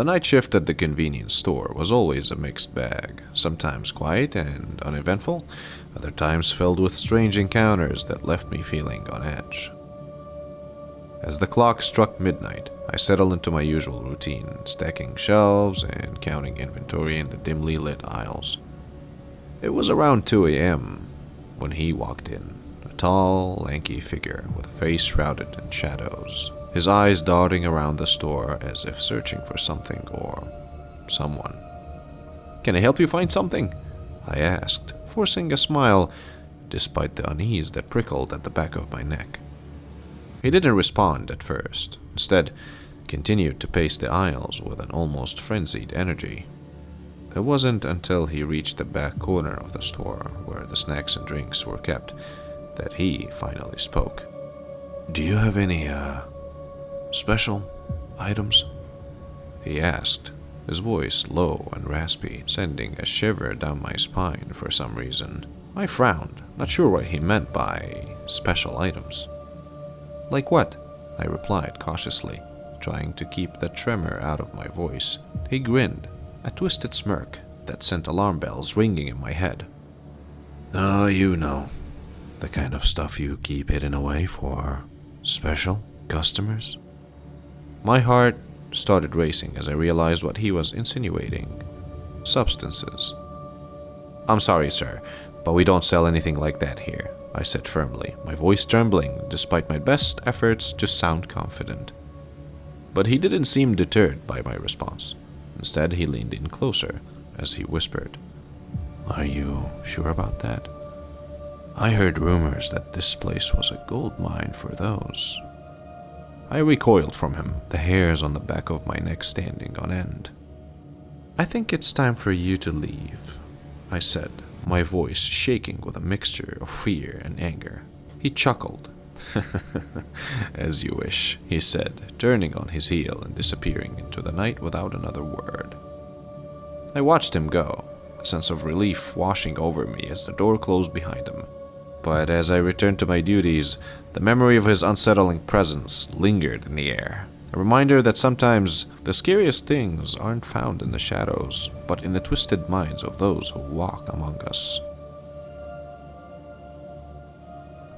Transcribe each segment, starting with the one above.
The night shift at the convenience store was always a mixed bag, sometimes quiet and uneventful, other times filled with strange encounters that left me feeling on edge. As the clock struck midnight, I settled into my usual routine, stacking shelves and counting inventory in the dimly lit aisles. It was around 2 a.m. when he walked in, a tall, lanky figure with a face shrouded in shadows, his eyes darting around the store as if searching for something or someone. "Can I help you find something?" I asked, forcing a smile despite the unease that prickled at the back of my neck. He didn't respond at first, instead continued to pace the aisles with an almost frenzied energy. It wasn't until he reached the back corner of the store, where the snacks and drinks were kept, that he finally spoke. "Do you have any, special items?" he asked, his voice low and raspy, sending a shiver down my spine for some reason. I frowned, not sure what he meant by special items. "Like what?" I replied cautiously, trying to keep the tremor out of my voice. He grinned, a twisted smirk that sent alarm bells ringing in my head. "Oh, you know, the kind of stuff you keep hidden away for special customers." My heart started racing as I realized what he was insinuating. Substances. "I'm sorry, sir, but we don't sell anything like that here," I said firmly, my voice trembling despite my best efforts to sound confident. But he didn't seem deterred by my response. Instead, he leaned in closer as he whispered, "Are you sure about that? I heard rumors that this place was a gold mine for those." I recoiled from him, the hairs on the back of my neck standing on end. "I think it's time for you to leave," I said, my voice shaking with a mixture of fear and anger. He chuckled. "As you wish," he said, turning on his heel and disappearing into the night without another word. I watched him go, a sense of relief washing over me as the door closed behind him. But as I returned to my duties, the memory of his unsettling presence lingered in the air. A reminder that sometimes the scariest things aren't found in the shadows, but in the twisted minds of those who walk among us.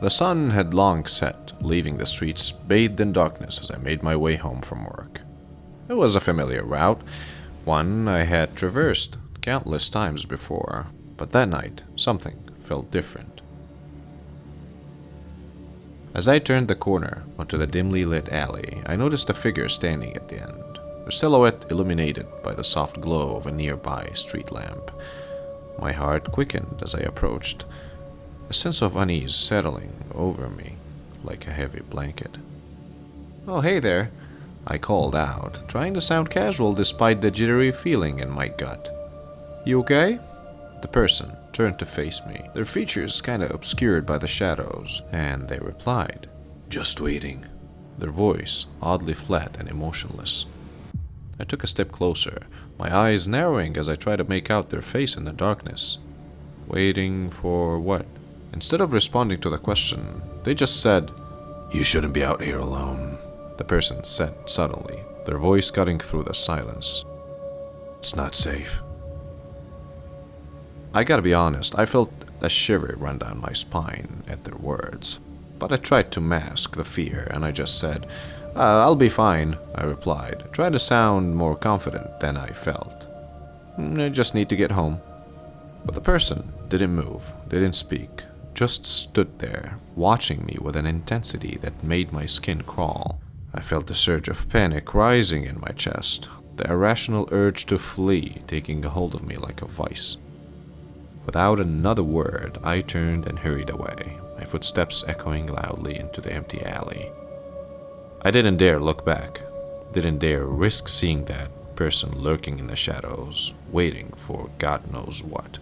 The sun had long set, leaving the streets bathed in darkness as I made my way home from work. It was a familiar route, one I had traversed countless times before, but that night something felt different. As I turned the corner onto the dimly lit alley, I noticed a figure standing at the end, her silhouette illuminated by the soft glow of a nearby street lamp. My heart quickened as I approached, a sense of unease settling over me like a heavy blanket. "Oh, hey there," I called out, trying to sound casual despite the jittery feeling in my gut. "You okay?" The person turned to face me, their features kinda obscured by the shadows, and they replied, "Just waiting," their voice oddly flat and emotionless. I took a step closer, my eyes narrowing as I tried to make out their face in the darkness. Waiting for what? Instead of responding to the question, they just said, "You shouldn't be out here alone," the person said subtly, their voice cutting through the silence. "It's not safe." I gotta be honest, I felt a shiver run down my spine at their words. But I tried to mask the fear, and I just said, "I'll be fine," I replied, trying to sound more confident than I felt. "I just need to get home." But the person didn't move, didn't speak, just stood there, watching me with an intensity that made my skin crawl. I felt a surge of panic rising in my chest, the irrational urge to flee taking a hold of me like a vice. Without another word, I turned and hurried away, my footsteps echoing loudly into the empty alley. I didn't dare look back, didn't dare risk seeing that person lurking in the shadows, waiting for God knows what.